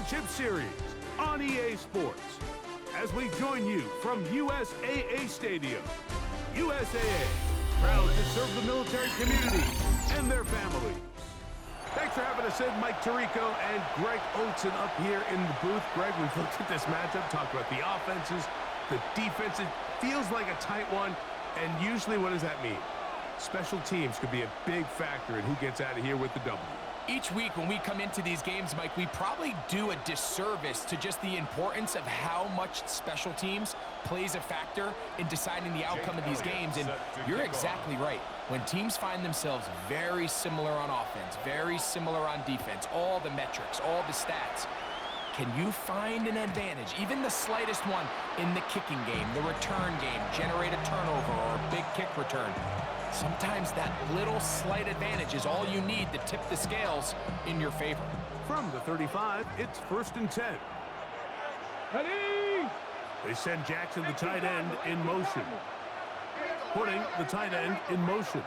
Championship Series on EA Sports. As we join you from USAA Stadium, USAA, proud to serve the military community and their families. Thanks for having us in, Mike Tirico and Greg Olson up here in the booth. Greg, we've looked at this matchup, talked about the offenses, the defense. It feels like a tight one, and usually what does that mean? Special teams could be a big factor in who gets out of here with the W. Each week when we come into these games, Mike, we probably do a disservice to just the importance of how much special teams plays a factor in deciding the outcome of these games. And you're exactly right. When teams find themselves very similar on offense, very similar on defense, all the metrics, all the stats, can you find an advantage, even the slightest one, in the kicking game, the return game, generate a turnover or a big kick return? Sometimes that little slight advantage is all you need to tip the scales in your favor. From the 35, it's 1st and 10. Ready? They send Jackson, the tight end, in motion. Putting the tight end in motion.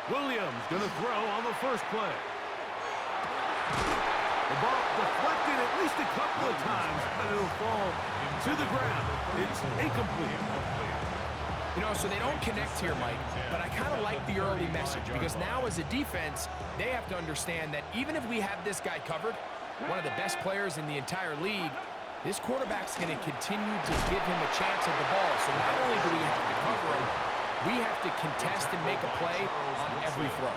Williams going to throw on the first play. The ball deflected at least a couple of times, but it'll fall to the ground. It's incomplete. You know, so they don't connect here, Mike, but I kind of like the early message because now as a defense, they have to understand that even if we have this guy covered, one of the best players in the entire league, this quarterback's going to continue to give him a chance at the ball. So not only do we have to cover him, we have to contest and make a play on every throw.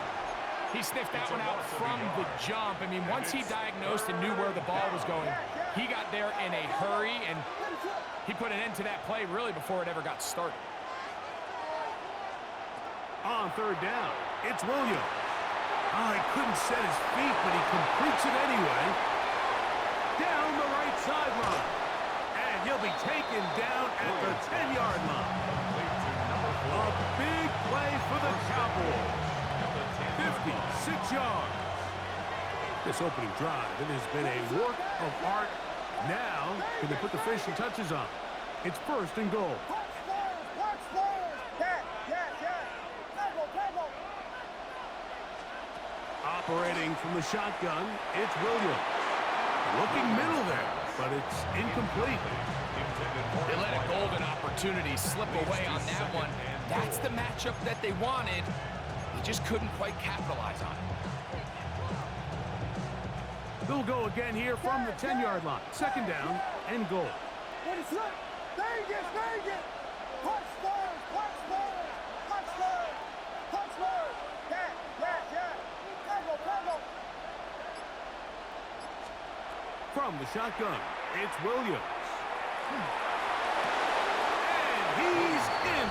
He sniffed that one out from the jump. I mean, once he diagnosed and knew where the ball was going, he got there in a hurry, and he put an end to that play really before it ever got started. On 3rd down, it's Williams. Oh, he couldn't set his feet, but he completes it anyway. Down the right sideline. And he'll be taken down at the 10-yard line. A big play for the Cowboys. 56 yards. This opening drive, it has been a work of art. Now, can they put the finishing touches on? It's 1st and goal. Operating from the shotgun, it's Williams. Looking middle there, but it's incomplete. They let a golden opportunity slip away on that one. That's the matchup that they wanted. They just couldn't quite capitalize on it. They'll go again here from the 10-yard line. 2nd down and goal. From the shotgun, it's Williams. And he's in.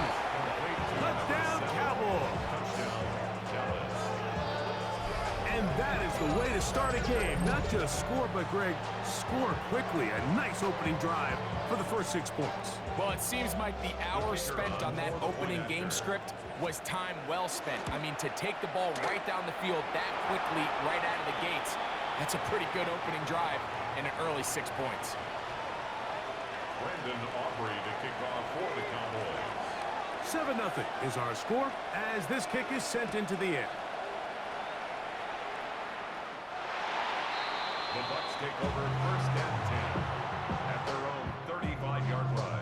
Touchdown, Cowboys. And that is the way to start a game. Not just score, but, Greg, score quickly. A nice opening drive for the first 6 points. Well, it seems like the hours spent on that opening game script was time well spent. I mean, to take the ball right down the field that quickly, right out of the gates, that's a pretty good opening drive and an early 6 points. Brandon Aubrey to kick off for the Cowboys. 7-0 is our score as this kick is sent into the air. The Bucs take over 1st and 10 at their own 35-yard line.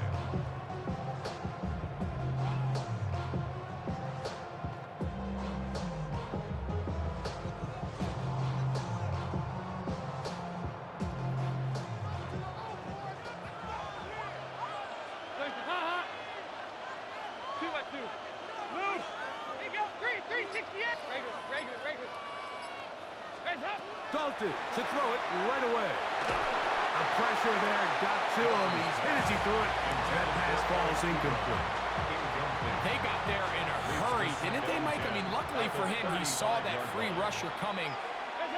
Dalton to throw it right away. The pressure there got to him. He's hit as he threw it. That pass falls incomplete. They got there in a hurry, didn't they, Mike? I mean, luckily for him, he saw that free rusher coming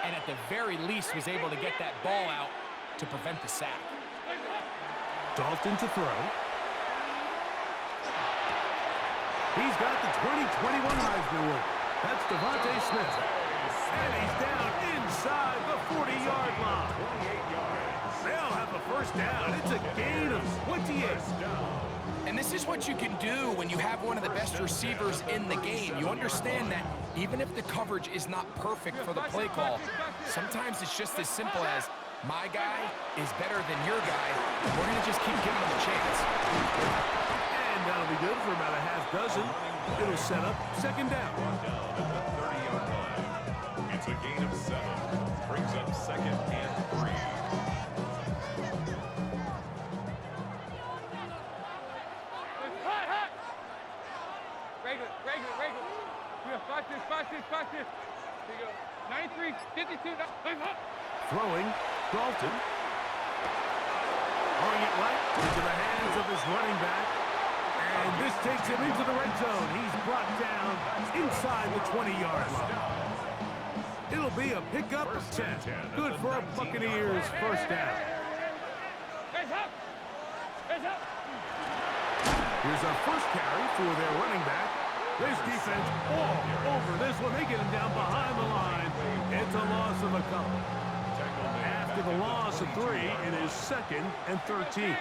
and at the very least was able to get that ball out to prevent the sack. Dalton to throw. He's got the 2021 Heisman winner. That's Devontae Smith. And he's down inside the 40-yard line. They'll have a 1st down. It's a gain of 28. And this is what you can do when you have one of the best receivers in the game. You understand that even if the coverage is not perfect for the play call, sometimes it's just as simple as, my guy is better than your guy. We're going to just keep giving him a chance. And that'll be good for about a half dozen. It'll set up second down. Brought down at the 30-yard line. It's a gain of 7. Brings up second and 3. Regular. We have 5-6. Here you go. 93, 52. Throwing, Dalton. Throwing it right into the hands of his running back. And this takes him into the red zone. He's brought down inside the 20-yard line. It'll be a pickup of 10. Good for a Buccaneers first down. Here's our first carry for their running back. This defense all over this one. They get him down behind the line. It's a loss of a couple. After the loss of 3, it is second and 13.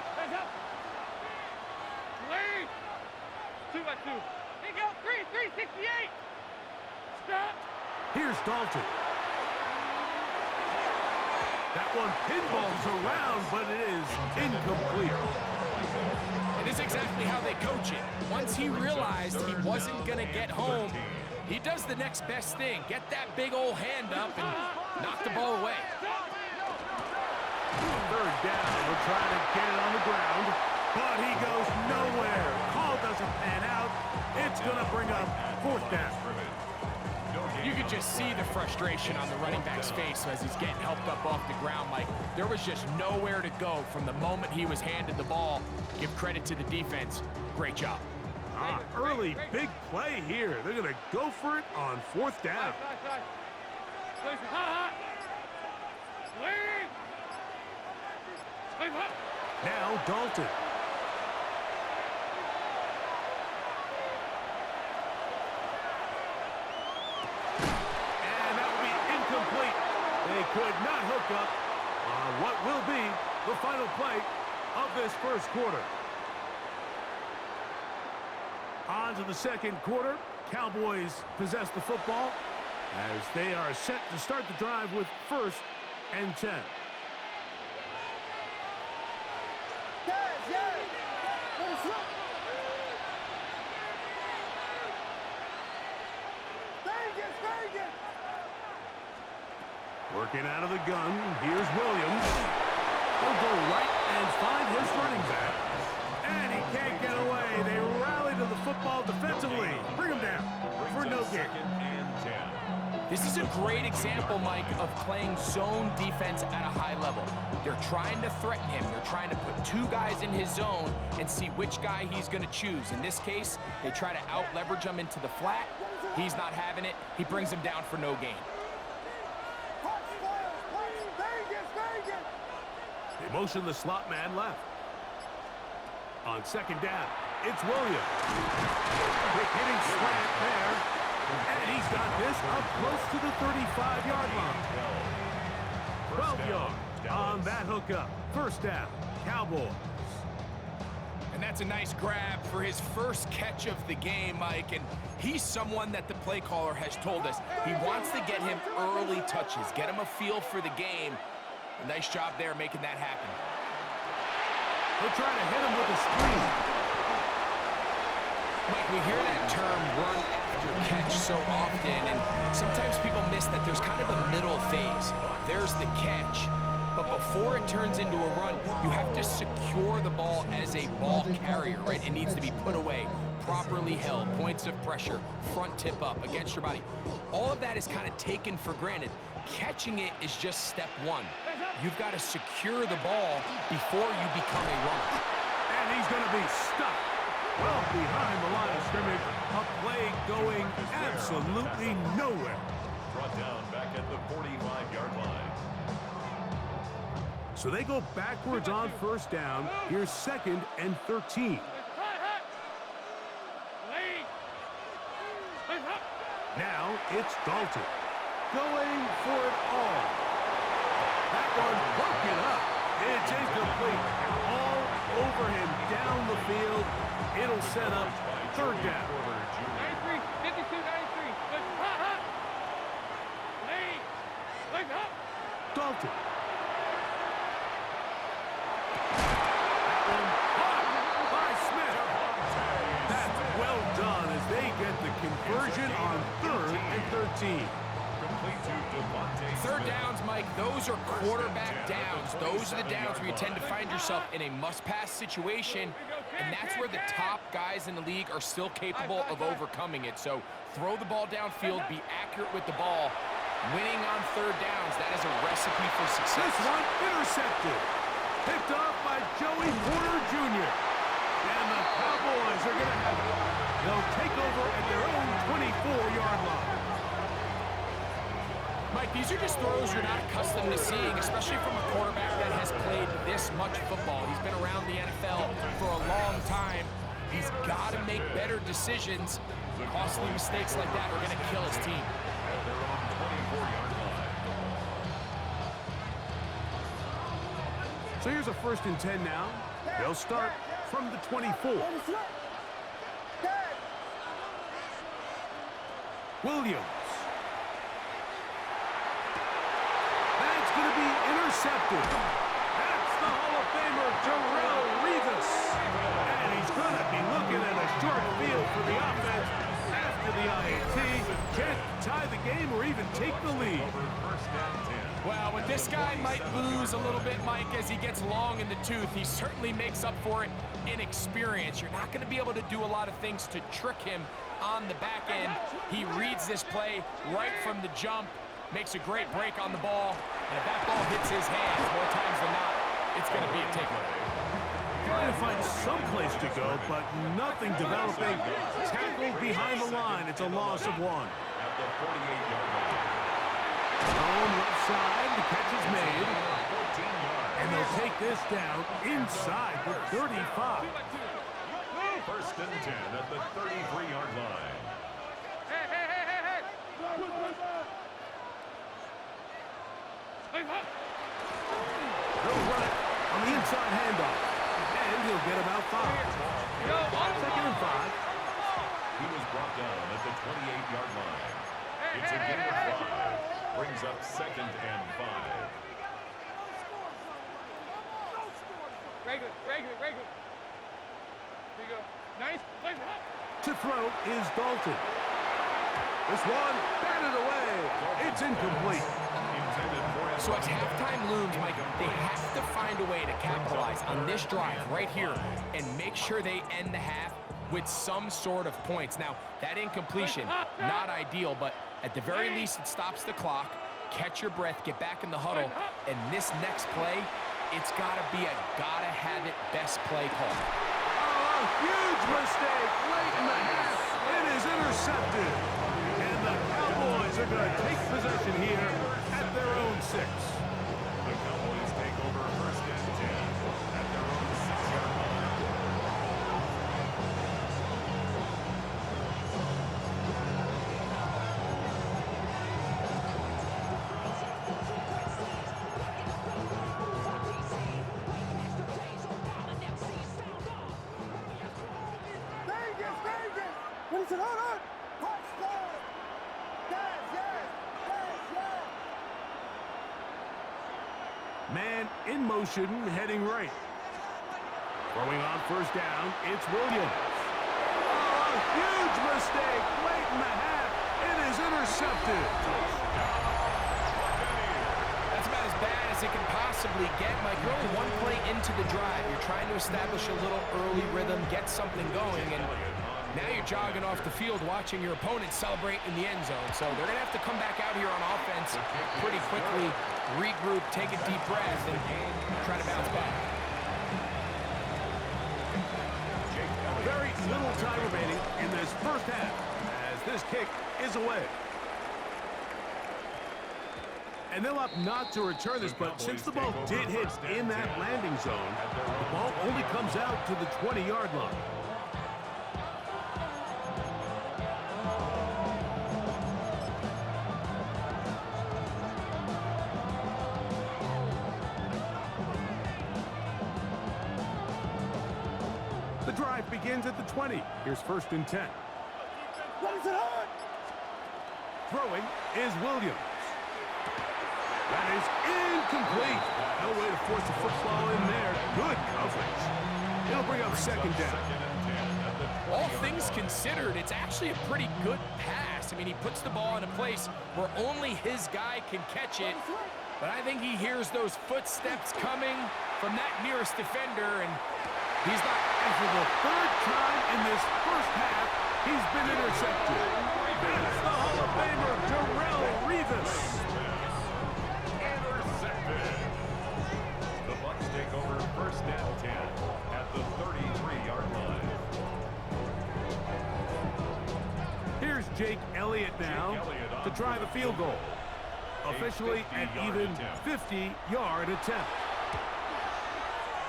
2 by 2. He go 368. Stop. Here's Dalton. That one pinballs around, but it is incomplete. It is exactly how they coach it. Once he realized he wasn't going to get home, he does the next best thing. Get that big old hand up and knock the ball away. Third down. We're trying to get it on the ground, but he goes nowhere. Call doesn't pan out. It's going to bring up fourth down. You could just see the frustration on the running back's face as he's getting helped up off the ground. Like, there was just nowhere to go from the moment he was handed the ball. Give credit to the defense. Great job. Early big play here. They're going to go for it on fourth down. Now Dalton. And that will be incomplete. They could not hook up on what will be the final play of this first quarter. On to the second quarter. Cowboys possess the football as they are set to start the drive with first and 10. Working out of the gun, here's Williams. He'll go right and find his running back. And he can't get away. They rally to the football defensively. Bring him down for no gain. This is a great example, Mike, of playing zone defense at a high level. They're trying to threaten him. They're trying to put 2 guys in his zone and see which guy he's going to choose. In this case, they try to out-leverage him into the flat. He's not having it. He brings him down for no gain. They motion the slot man left. On second down, it's Williams. Quick hitting slant there. And he's got this up close to the 35-yard line. 12 yards on that hookup. First down, Cowboys. And that's a nice grab for his first catch of the game, Mike. And he's someone that the play caller has told us he wants to get him early touches, get him a feel for the game. A nice job there making that happen. They're trying to hit him with a screen. Mike, we hear that term run after catch so often, and sometimes people miss that there's kind of a middle phase. There's the catch, but before it turns into a run, you have to secure the ball as a ball carrier, right? It needs to be put away, properly held, points of pressure, front tip up against your body. All of that is kind of taken for granted. Catching it is just step 1. You've got to secure the ball before you become a runner. And he's going to be stuck well behind the line of scrimmage. A play going absolutely nowhere. Brought down back at the 45-yard line. So they go backwards on first down. Here's second and 13. Now it's Dalton going for it all. That one broken up. It's incomplete. All over him down the field. It'll set up third down. 93, 52, 93. Look, hot, hot. Lee, look up. Dalton. By Smith. That's well done as they get the conversion on 3rd and 13. Third downs, Mike, those are quarterback downs. Those are the downs where you tend to find yourself in a must-pass situation, and that's where the top guys in the league are still capable of overcoming it. So throw the ball downfield, be accurate with the ball. Winning on third downs, that is a recipe for success. This one intercepted. Picked off by Joey Porter Jr. And the Cowboys are going to have it. They'll take over at their own 24-yard line. Mike, these are just throws you're not accustomed to seeing, especially from a quarterback that has played this much football. He's been around the NFL for a long time. He's got to make better decisions. Costly mistakes like that are going to kill his team. At their own 24-yard line. So here's a 1st and 10 now. They'll start from the 24. Williams. That's going to be intercepted. That's the Hall of Famer, Terrell Revis. And he's going to be looking at a short field for the offense after the IAT. Can't tie the game or even take the lead. Well, with this guy might lose a little bit, Mike, as he gets long in the tooth. He certainly makes up for it in experience. You're not going to be able to do a lot of things to trick him on the back end. He reads this play right from the jump, makes a great break on the ball, and if that ball hits his hands more times than not, it's going to be a takeaway. Trying to find some place to go, but nothing developing. Tackled behind the line. It's a loss of 1. At the 48-yard line. Thrown left side. The catch is made. And they'll take this down inside the 35. 1st and 10 at the 33-yard line. Hey, hey, hey, hey, hey. They'll run it on the inside handoff. And he'll get about 5. 2nd and 5. He was brought down at the 28-yard line. It's a gain of 5. Brings up 2nd and 5. Regular. Here you go. Nice. To throw is Dalton. This one batted away. It's incomplete. So as halftime looms, Mike, they have to find a way to capitalize on this drive right here and make sure they end the half with some sort of points. Now, that incompletion, not ideal, but at the very least, it stops the clock. Catch your breath, get back in the huddle, and this next play, it's got to be a gotta-have-it best play call. Oh, huge mistake late in the half. It is intercepted. And the Cowboys are going to take possession here at their own 6. The Cowboys take over 1st and 10 at their own 6-yard line. Man in motion, heading right. Throwing on 1st down, it's Williams. Oh, huge mistake late in the half. It is intercepted. That's about as bad as it can possibly get, Mike. You're only one play into the drive. You're trying to establish a little early rhythm, get something going, and now you're jogging off the field watching your opponent celebrate in the end zone. So they're going to have to come back out here on offense pretty quickly, regroup, take a deep breath, and try to bounce back. Very little time remaining in this 1st half as this kick is away. And they'll opt not to return this, but since the ball did hit in that landing zone, the ball only comes out to the 20-yard line. The drive begins at the 20. Here's 1st and 10. Throwing is Williams. That is incomplete. No way to force the football in there. Good coverage. It'll bring up 2nd down. All things considered, it's actually a pretty good pass. I mean, he puts the ball in a place where only his guy can catch it. But I think he hears those footsteps coming from that nearest defender, and he's not. And for the 3rd time in this first half, he's been intercepted. That's the Hall of Famer, Darrelle Revis. Intercepted. The Bucs take over 1st and 10 at the 33-yard line. Here's Jake Elliott now to try the field goal. Officially an even 50-yard attempt.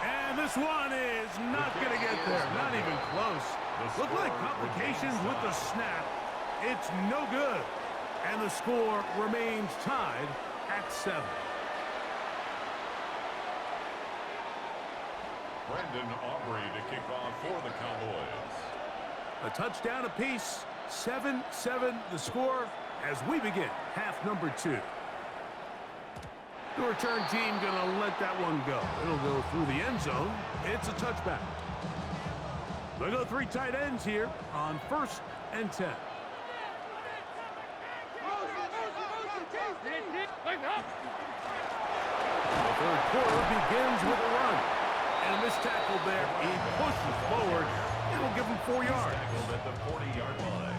And this one is not going to get there. Not even close. Look like complications with the snap. It's no good. And the score remains tied at 7. Brendan Aubrey to kick off for the Cowboys. A touchdown apiece. 7-7 the score as we begin half number 2. The return team going to let that one go. It'll go through the end zone. It's a touchback. They go 3 tight ends here on 1st and 10. The 3rd quarter begins with a run. And this tackle there, he pushes forward. It'll give him 4 yards. At the 40-yard line.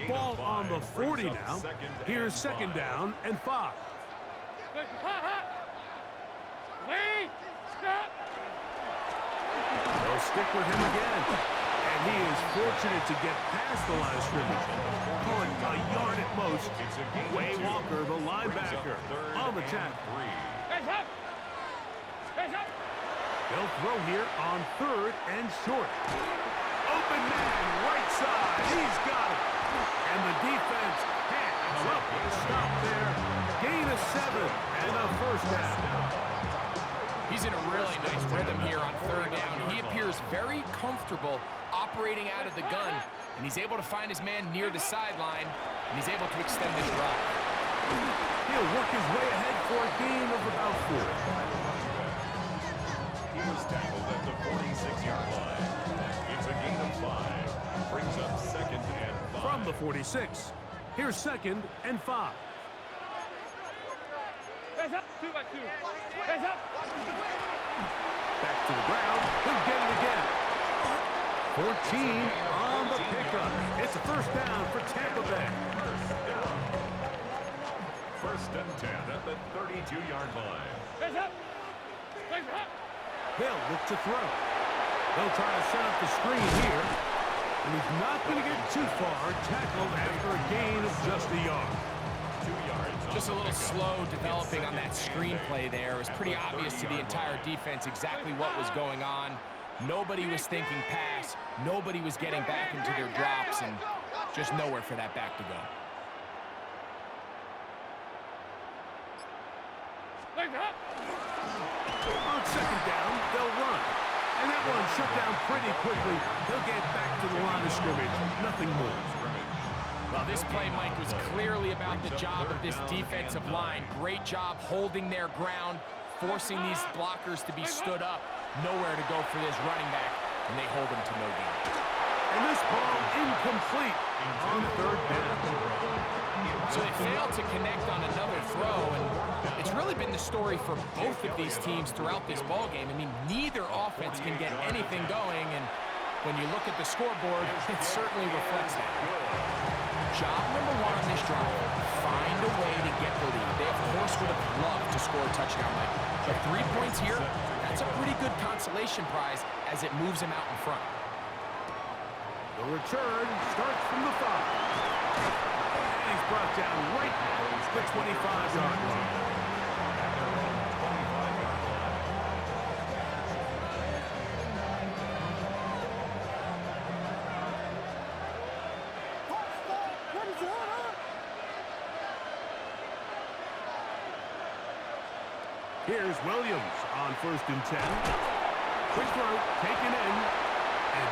Ball on the 40 now. Here's 2nd down and 5. They'll stick with him again. And he is fortunate to get past the line of scrimmage. Call it a yard at most. Way Walker, the linebacker, on the tackle. They'll throw here on 3rd and short. Open man, right side. He's got it. And the defense hands up with a stop there. Gain of 7 and a 1st down. He's in a really nice rhythm here on 3rd down. He appears very comfortable operating out of the gun, and he's able to find his man near the sideline, and he's able to extend this drive. He'll work his way ahead for a gain of about 4. He was tackled at the 46-yard line. It's a gain of 5. Brings up 2nd and 5. From the 46, here's 2nd and 5. Up, 2 by 2. Heads up. Back to the ground. He'll get it again. 14 on the pickup. It's a 1st down for Tampa Bay. 1st and 10 at the 32-yard line. Heads up. Legs up. They'll look to throw. They'll try to set up the screen here. And he's not going to get too far. Tackled after a gain of just a yard. 2 yards. Just a little slow developing on that screenplay there. It was pretty obvious to the entire defense exactly what was going on. Nobody was thinking pass. Nobody was getting back into their drops, and just nowhere for that back to go. On 2nd down, they'll run. And that one shut down pretty quickly. They'll get back to the line of scrimmage. Nothing more. Well, this play, Mike, was clearly about the job of this defensive line. Great job holding their ground, forcing these blockers to be stood up. Nowhere to go for this running back, and they hold him to no gain. And this ball incomplete on 3rd down. So they failed to connect on another throw, and it's really been the story for both of these teams throughout this ballgame. I mean, neither offense can get anything going, and when you look at the scoreboard, it certainly reflects that. Job number 1 on this drive, find a way to get the lead. They, of course, would have loved to score a touchdown, Mike. But 3 points here, that's a pretty good consolation prize as it moves them out in front. The return starts from the 5. And he's brought down right at the 25-yard line. Here's Williams on 1st and 10. Quick throw taken in. And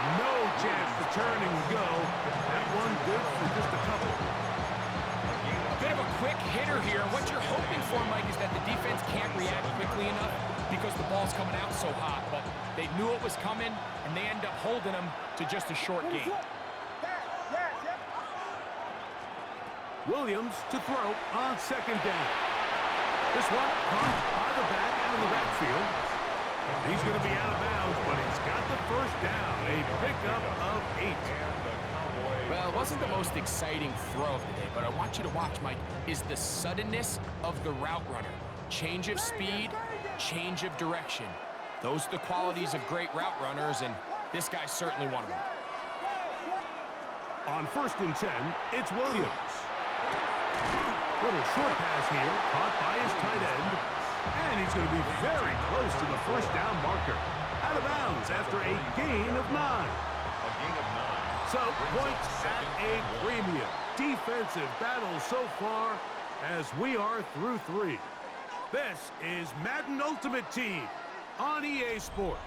turn and go. That one good for just a couple. A bit of a quick hitter here. What you're hoping for, Mike, is that the defense can't react quickly enough because the ball's coming out so hot. But they knew it was coming, and they end up holding them to just a short game. Williams to throw on second down. This one caught by the back out of the backfield. He's going to be out of bounds, but he's got the first down. A pickup of 8. Well, it wasn't the most exciting throw of the day, but I want you to watch, Mike, is the suddenness of the route runner. Change of speed, change of direction. Those are the qualities of great route runners, and this guy's certainly one of them. On 1st and 10, it's Williams. Little short pass here, caught by his tight end. And he's going to be very close to the first down marker. Out of bounds after a gain of 9. A gain of 9. So, points at a premium. Defensive battle so far as we are through 3. This is Madden Ultimate Team on EA Sports.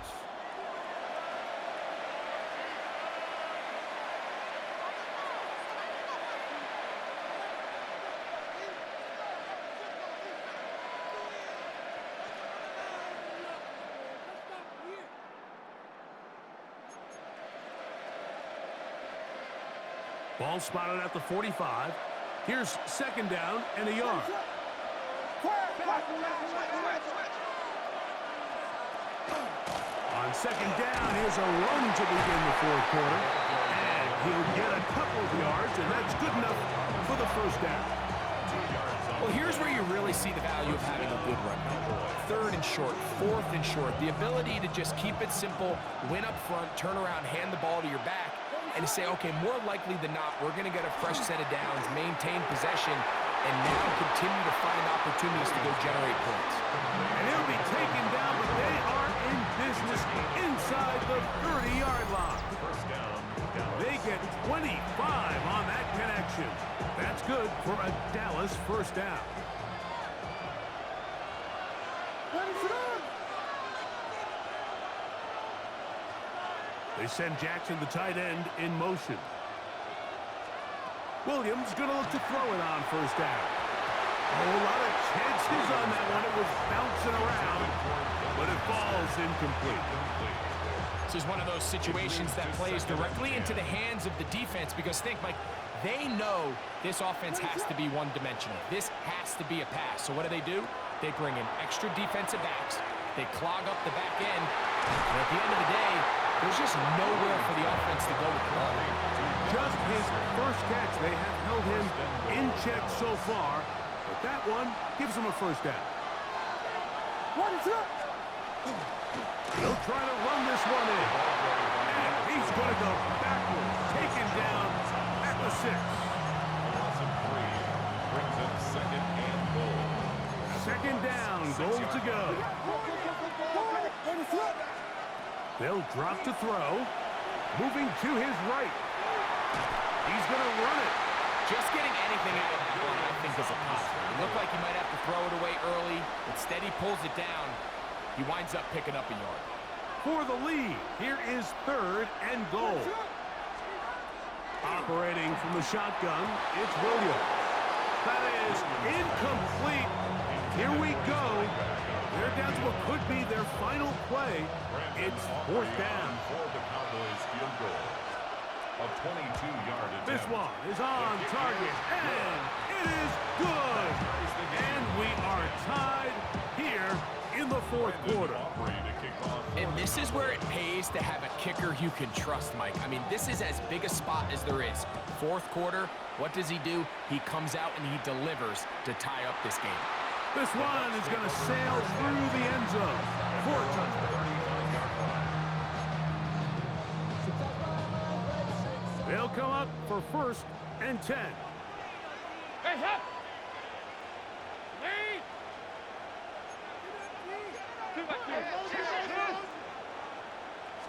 Ball spotted at the 45. Here's second down and a yard. On second down, here's a run to begin the 4th quarter. And he'll get a couple of yards, and that's good enough for the first down. Well, here's where you really see the value of having a good run. 3rd and short, 4th and short. The ability to just keep it simple, win up front, turn around, hand the ball to your back, and to say, okay, more likely than not, we're going to get a fresh set of downs, maintain possession, and now continue to find opportunities to go generate points. And he'll be taken down, but they are in business inside the 30-yard line. First down. They get 25 on that connection. That's good for a Dallas first down. They send Jackson, the tight end, in motion. Williams going to look to throw it on first down. Oh, a lot of chances on that one. It was bouncing around, but it falls incomplete. This is one of those situations that plays directly into the hands of the defense because think, Mike, they know this offense has to be one-dimensional. This has to be a pass. So what do? They bring in extra defensive backs. They clog up the back end. And at the end of the day, there's just nowhere for the offense to go with the ball. Just his first catch. They have held him in check so far, but that one gives him a first down. What is up? He'll try to run this one in. And he's going to go backwards, taken down at the 6. Loss of 3 brings up 2nd and goal. Second down, goal to go. They'll drop to throw. Moving to his right. He's going to run it. Just getting anything out of that one, I think, is a positive. It looked like he might have to throw it away early. Instead, he pulls it down. He winds up picking up a yard. For the lead, here is 3rd and goal. Operating from the shotgun, it's Williams. That is incomplete. Here we go. They're down to what could be their final play. It's 4th down. For the Cowboys field goal. A 22-yard attempt. This one is on target, and it is good. And we are tied here in the 4th quarter. And this is where it pays to have a kicker you can trust, Mike. I mean, this is as big a spot as there is. 4th quarter, what does he do? He comes out and he delivers to tie up this game. This one is going to sail through the end zone. 4 touchdowns. They'll come up for 1st and 10. Hey, up! Lead!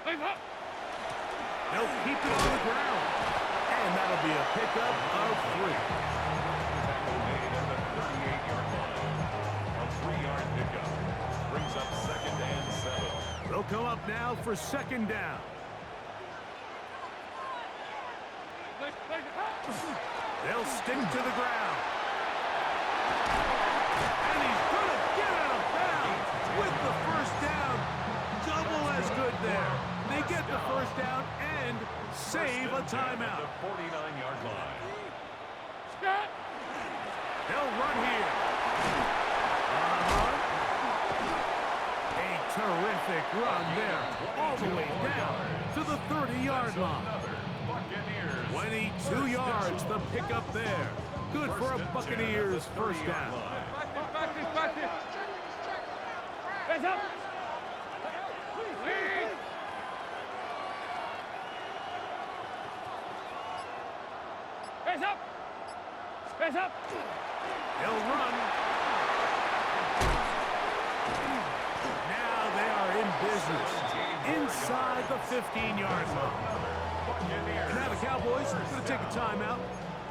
Lead up! They'll keep it on the ground. And that'll be a pickup of 3. Tackle made at the 38-yard line. A 3-yard pickup brings up 2nd and 7. They'll come up now for 2nd down. They'll stick to the ground. And he's going to get out of bounds with the first down. Double as good there. They get the first down and save a timeout. The 49-yard line. They'll run here. A terrific run there, all the way down to the 30-yard line. 22 yards, the pickup there. Good for a Buccaneers first down. Hands up. Hands up. Hands up. They'll run. Now they are in business inside the 15-yard line. And now the Cowboys are going to take a timeout.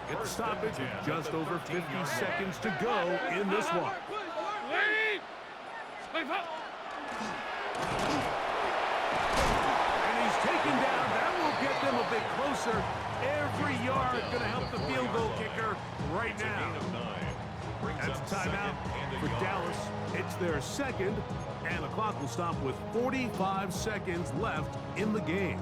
Get the stoppage with just over 50 seconds to go in this one. And he's taken down. That will get them a bit closer. Every yard going to help the field goal kicker right now. That's a timeout for Dallas. It's their second, and the clock will stop with 45 seconds left in the game.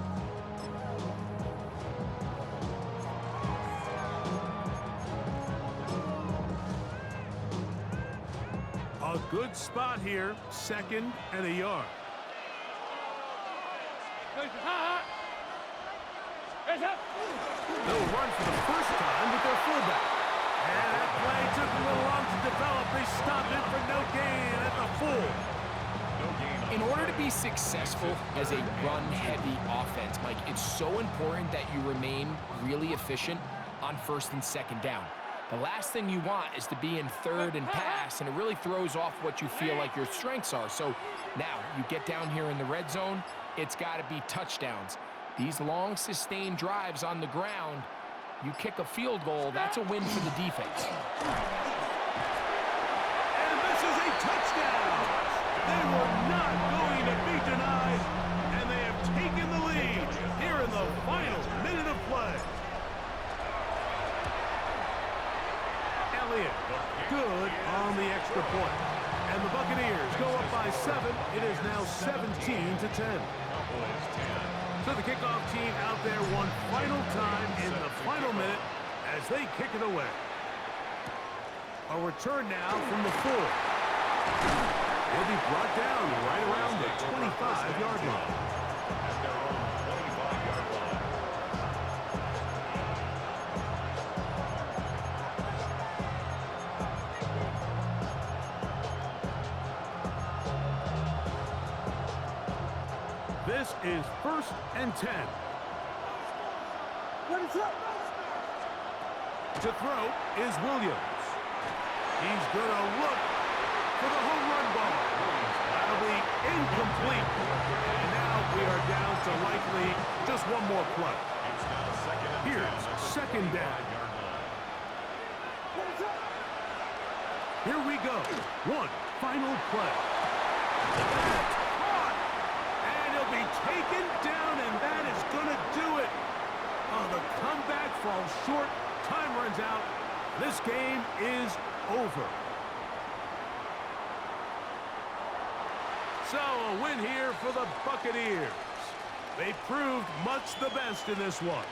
A good spot here, second and a yard. They'll run for the first time with their fullback. And that play took a little long to develop. They stopped it for no gain at the full. In order to be successful as a run-heavy offense, Mike, it's so important that you remain really efficient on first and second down. The last thing you want is to be in third and pass, and it really throws off what you feel like your strengths are. So now you get down here in the red zone, it's got to be touchdowns. These long, sustained drives on the ground, you kick a field goal, that's a win for the defense. And this is a touchdown. They were not going to be denied, and they have taken the lead here in the final minute of play. Elliott, good on the extra point. And the Buccaneers go up by 7. It is now 17-10. So the kickoff team out there one final time in the final minute as they kick it away. A return now from the 4. He'll be brought down right around the 25-yard line. This is 1st and 10. To throw is Williams. He's going to look for the home run ball. That'll be incomplete. And now we are down to likely just one more play. Here's second down. Here we go. One final play. That's caught. And he'll be taken down, and that is going to do it. Oh, the comeback falls short. Time runs out. This game is over. So, a win here for the Buccaneers. They proved much the best in this one.